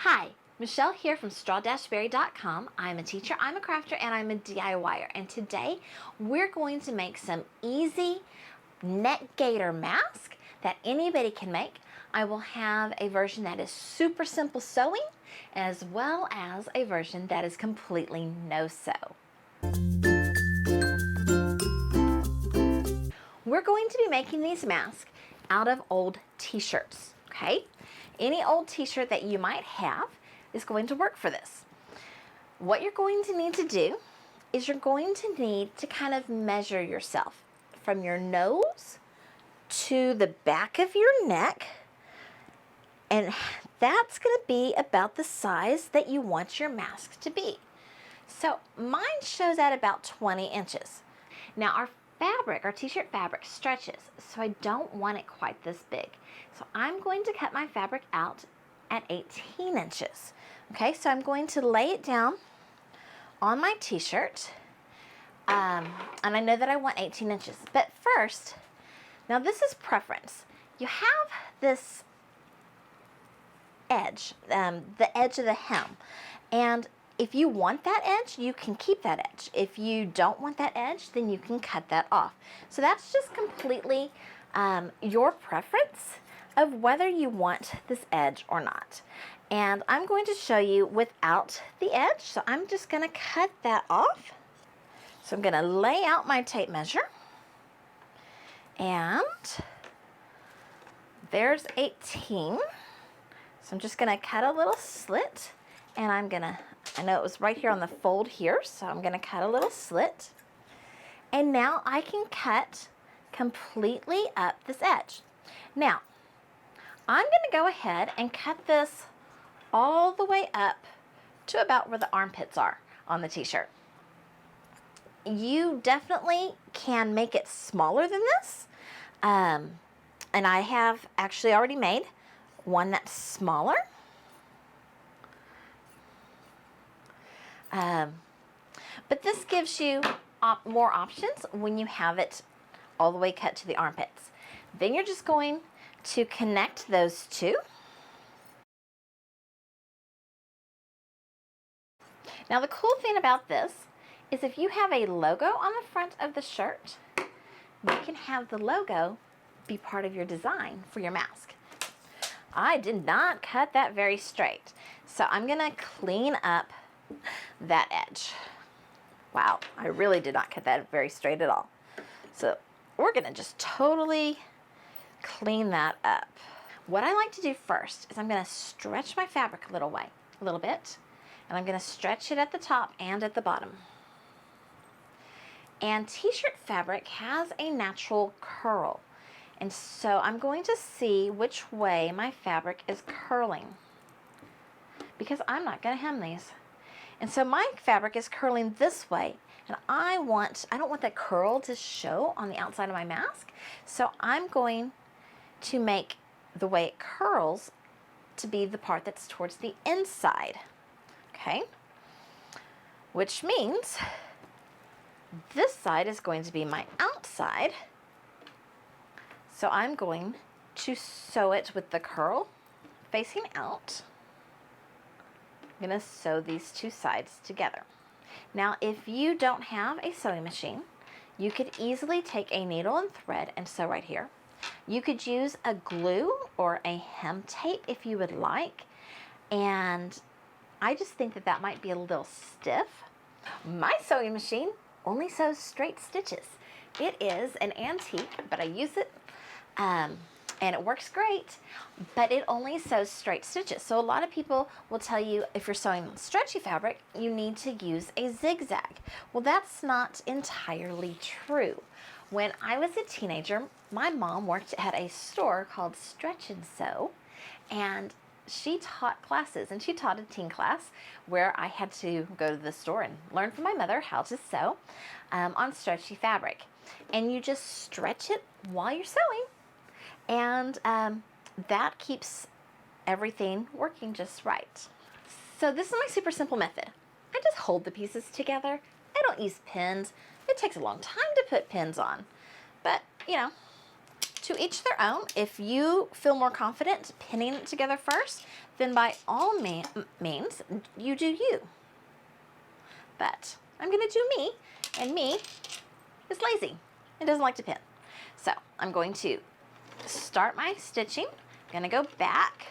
Hi, Michelle here from Straw-Bearie.com. I'm a teacher, I'm a crafter, and I'm a DIYer. And today we're going to make some easy neck gaiter mask that anybody can make. I will have a version that is super simple sewing, as well as a version that is completely no-sew. We're going to be making these masks out of old t-shirts, okay? Any old t-shirt that you might have is going to work for this. What you're going to need to do is you're going to need to kind of measure yourself from your nose to the back of your neck, and that's going to be about the size that you want your mask to be. So mine shows at about 20 inches. Now our fabric, our t-shirt fabric stretches, so I don't want it quite this big. So I'm going to cut my fabric out at 18 inches. Okay, so I'm going to lay it down on my t-shirt, and I know that I want 18 inches. But first, now this is preference. You have this edge, the edge of the hem, and if you want that edge, you can keep that edge. If you don't want that edge, then you can cut that off. So that's just completely your preference of whether you want this edge or not. And I'm going to show you without the edge, so I'm just going to cut that off. So I'm going to lay out my tape measure, and there's 18. So I'm just going to cut a little slit, and I know it was right here on the fold here, so I'm going to cut a little slit. And now I can cut completely up this edge. Now, I'm going to go ahead and cut this all the way up to about where the armpits are on the t-shirt. You definitely can make it smaller than this. And I have actually already made one that's smaller. But this gives you more options when you have it all the way cut to the armpits. Then you're just going to connect those two. Now the cool thing about this is if you have a logo on the front of the shirt, you can have the logo be part of your design for your mask. I did not cut that very straight, so I'm gonna clean up that edge. Wow, I really did not cut that very straight at all. So we're gonna just totally clean that up. What I like to do first is I'm gonna stretch my fabric a little bit, and I'm gonna stretch it at the top and at the bottom. And t-shirt fabric has a natural curl, and so I'm going to see which way my fabric is curling, because I'm not gonna hem these. And so my fabric is curling this way, and I don't want that curl to show on the outside of my mask, so I'm going to make the way it curls to be the part that's towards the inside, okay? Which means this side is going to be my outside, so I'm going to sew it with the curl facing out. I'm going to sew these two sides together. Now, if you don't have a sewing machine, you could easily take a needle and thread and sew right here. You could use a glue or a hem tape if you would like, and I just think that that might be a little stiff. My sewing machine only sews straight stitches. It is an antique, but I use it and it works great, but it only sews straight stitches. So a lot of people will tell you if you're sewing stretchy fabric, you need to use a zigzag. Well, that's not entirely true. When I was a teenager, my mom worked at a store called Stretch and Sew, and she taught classes, and she taught a teen class where I had to go to the store and learn from my mother how to sew on stretchy fabric. And you just stretch it while you're sewing, and that keeps everything working just right. So this is my super simple method. I just hold the pieces together. I don't use pins. It takes a long time to put pins on, but you know, To each their own. If you feel more confident pinning it together first, then by all means, you do you. But I'm going to do me, and me is lazy. It doesn't like to pin. So I'm going to start my stitching. I'm going to go back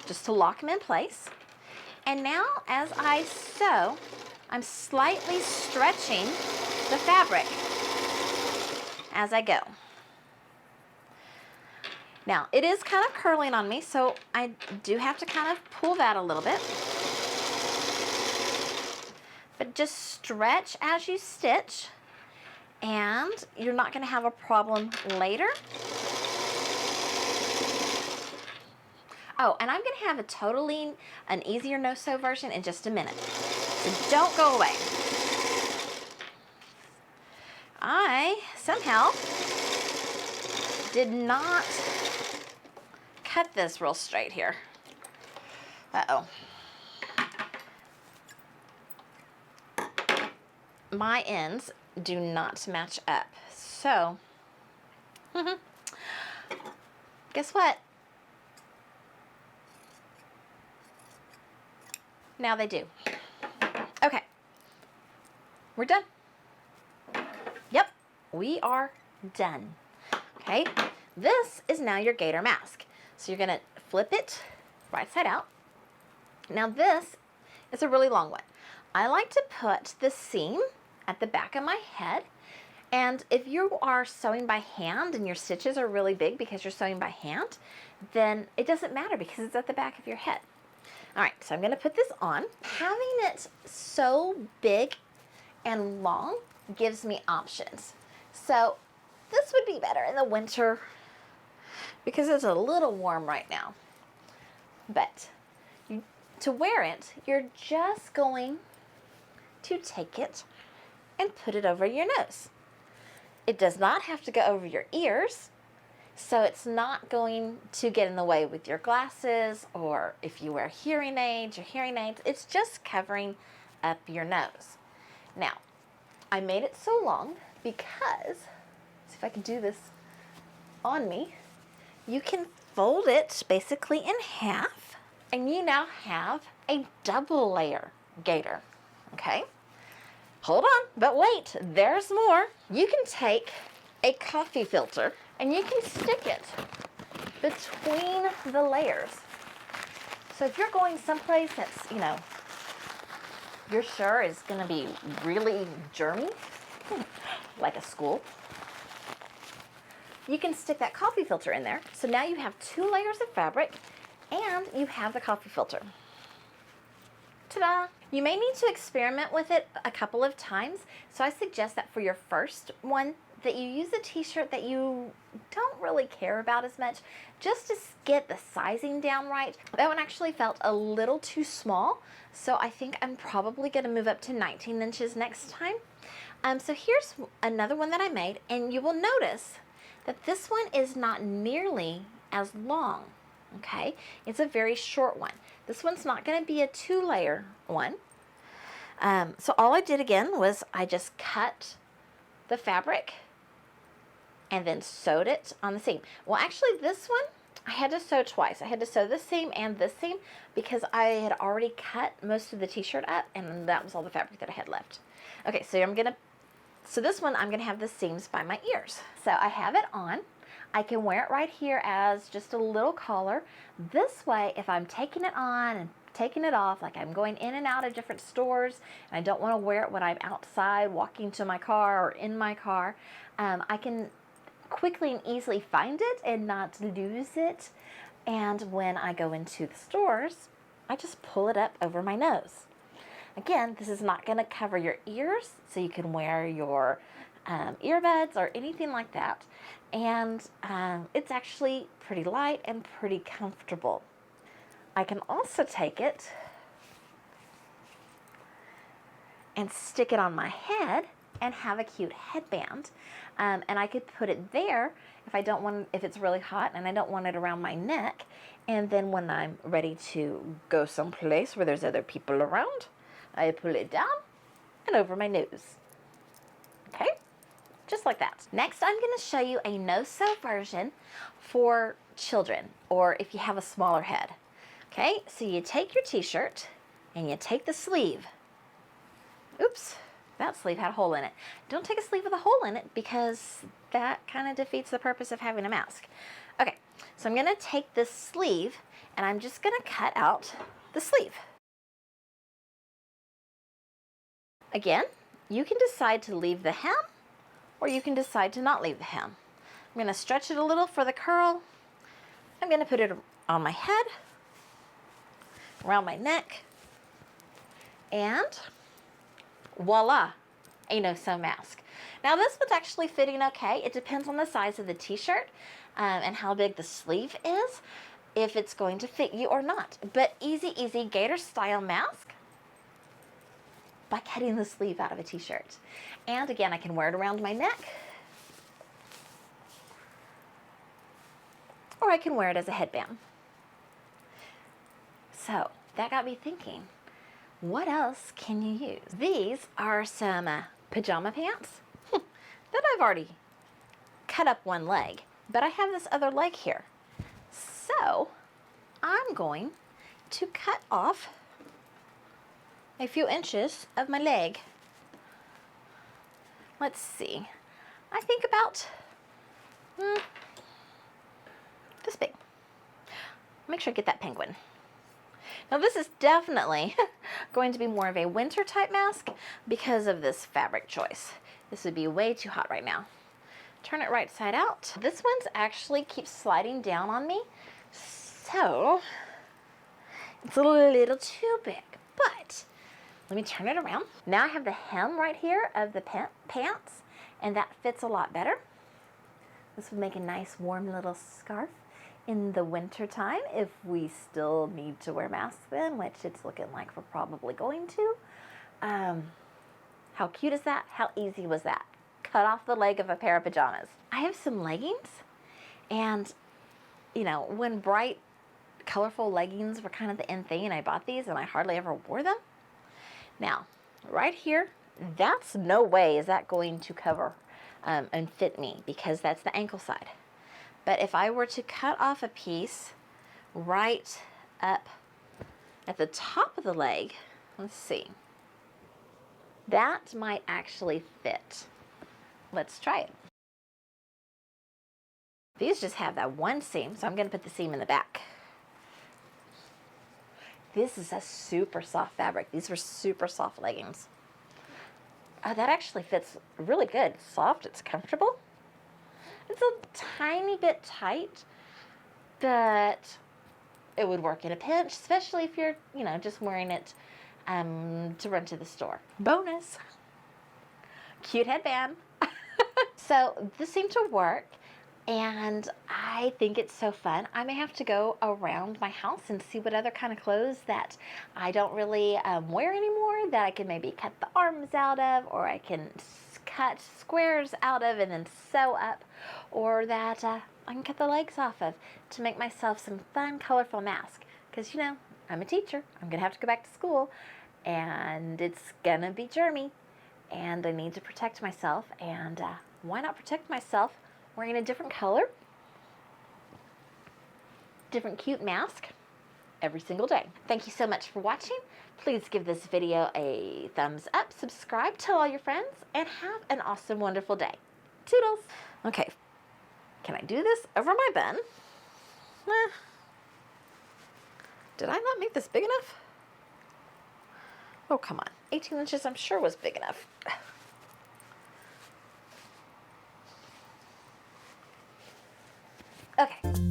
just to lock them in place. And now as I sew, I'm slightly stretching the fabric as I go. Now, it is kind of curling on me, so I do have to kind of pull that a little bit. But just stretch as you stitch, and you're not going to have a problem later. Oh, and I'm going to have a totally an easier no-sew version in just a minute. So don't go away. I somehow did not cut this real straight here. Uh-oh. My ends do not match up. So, guess what? Now they do. Okay. We're done. Yep, we are done. Okay, this is now your gaiter mask. So you're gonna flip it right side out. Now this is a really long one. I like to put the seam at the back of my head. And if you are sewing by hand and your stitches are really big because you're sewing by hand, then it doesn't matter because it's at the back of your head. All right, so I'm gonna put this on. Having it so big and long gives me options. So this would be better in the winter because it's a little warm right now. But to wear it, you're just going to take it and put it over your nose. It does not have to go over your ears, so it's not going to get in the way with your glasses, or if you wear hearing aids, it's just covering up your nose. Now, I made it so long because, see if I can do this on me, you can fold it basically in half, and you now have a double layer gaiter, okay? Hold on, but wait, there's more. You can take a coffee filter and you can stick it between the layers. So if you're going someplace that's, you're sure is gonna be really germy, like a school, you can stick that coffee filter in there. So now you have 2 layers of fabric and you have the coffee filter. Ta-da! You may need to experiment with it a couple of times. So I suggest that for your first one, that you use a t-shirt that you don't really care about as much, just to get the sizing down right. That one actually felt a little too small, so I think I'm probably going to move up to 19 inches next time. So here's another one that I made, and you will notice that this one is not nearly as long, okay? It's a very short one. This one's not going to be a 2-layer one. So all I did again was I just cut the fabric and then sewed it on the seam. Well, actually this one I had to sew twice. I had to sew this seam and this seam because I had already cut most of the t-shirt up, and that was all the fabric that I had left. Okay, so this one I'm gonna have the seams by my ears. So I have it on. I can wear it right here as just a little collar. This way, if I'm taking it on and taking it off, like I'm going in and out of different stores, and I don't want to wear it when I'm outside walking to my car or in my car, I can quickly and easily find it and not lose it. And when I go into the stores, I just pull it up over my nose. Again, this is not going to cover your ears, so you can wear your earbuds or anything like that. And it's actually pretty light and pretty comfortable. I can also take it and stick it on my head and have a cute headband. And I could put it there if it's really hot and I don't want it around my neck. And then when I'm ready to go someplace where there's other people around, I pull it down and over my nose. Okay? just like that. Next, I'm going to show you a no-sew version for children, or if you have a smaller head. Okay, so you take your t-shirt and you take the sleeve. Oops, that sleeve had a hole in it. Don't take a sleeve with a hole in it because that kind of defeats the purpose of having a mask. Okay, so I'm going to take this sleeve and I'm just going to cut out the sleeve. Again, you can decide to leave the hem or you can decide to not leave the hem. I'm going to stretch it a little for the curl. I'm going to put it on my head, around my neck, and voila, a no-sew mask. Now this one's actually fitting okay. It depends on the size of the t-shirt and how big the sleeve is, if it's going to fit you or not. But easy gaiter style mask by cutting the sleeve out of a t-shirt. And again, I can wear it around my neck, or I can wear it as a headband. So that got me thinking, what else can you use? These are some pajama pants that I've already cut up one leg, but I have this other leg here. So I'm going to cut off a few inches of my leg. Let's see, I think about this big. Make sure I get that penguin. Now this is definitely going to be more of a winter type mask because of this fabric choice. This would be way too hot right now. Turn it right side out. This one's actually keeps sliding down on me, so it's a little too big, but let me turn it around. Now I have the hem right here of the pants, and that fits a lot better. This would make a nice warm little scarf in the winter time if we still need to wear masks then, which it's looking like we're probably going to. How cute is that? How easy was that? Cut off the leg of a pair of pajamas. I have some leggings, and you know, when bright, colorful leggings were kind of the in thing, I bought these and I hardly ever wore them. Now, right here, that's no way is that going to cover and fit me because that's the ankle side. But if I were to cut off a piece right up at the top of the leg, let's see, that might actually fit. Let's try it. These just have that one seam, so I'm going to put the seam in the back. This is a super soft fabric. These were super soft leggings. That actually fits really good. It's soft, it's comfortable. It's a tiny bit tight, but it would work in a pinch, especially if you're, you know, just wearing it to run to the store. Bonus. Cute headband. So this seemed to work, and I think it's so fun. I may have to go around my house and see what other kind of clothes that I don't really wear anymore that I can maybe cut the arms out of, or I can cut squares out of and then sew up, or that I can cut the legs off of to make myself some fun, colorful mask. Because, you know, I'm a teacher. I'm going to have to go back to school, and it's going to be germy, and I need to protect myself, and why not protect myself wearing a different color, different cute mask every single day. Thank you so much for watching. Please give this video a thumbs up, subscribe, tell all your friends, and have an awesome, wonderful day. Toodles. Okay, can I do this over my bun? Did I not make this big enough? Oh, come on. 18 inches I'm sure was big enough. Okay.